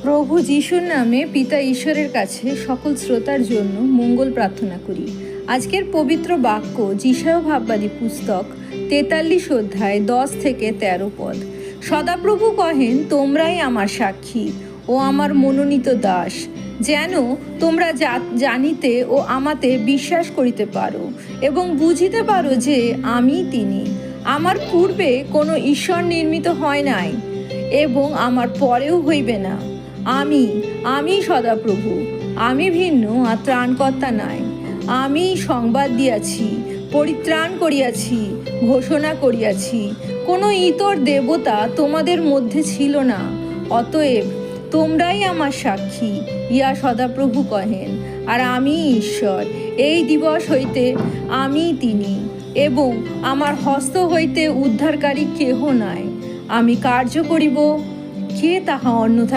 প্রভু যিশুর নামে পিতা ঈশ্বরের কাছে সকল শ্রোতার জন্য মঙ্গল প্রার্থনা করি। আজকের পবিত্র বাক্য যিশায় ভাববাদী পুস্তক 43 অধ্যায় 10 থেকে 13 পদ। সদাপ্রভু কহেন, তোমরাই আমার সাক্ষী ও আমার মনোনীত দাস, যেন তোমরা জানিতে ও আমাতে বিশ্বাস করিতে পারো এবং বুঝিতে পারো যে আমি তিনি। আমার পূর্বে কোনো ঈশ্বর নির্মিত হয় নাই এবং আমার পরেও হইবে না। আমি সদাপ্রভু, আমি ভিন্ন আর ত্রাণকর্তা নাই। আমি সংবাদ দিয়াছি, পরিত্রাণ করিয়াছি, ঘোষণা করিয়াছি। কোনো ইতর দেবতা তোমাদের মধ্যে ছিল না, অতএব তোমরাই আমার সাক্ষী, ইয়া সদাপ্রভু কহেন। আর আমি ঈশ্বর, এই দিবস হইতে আমি তিনি, এবং আমার হস্ত হইতে উদ্ধারকারী কেহ নাই। আমি কার্য করিব, কে তাহা অন্যথা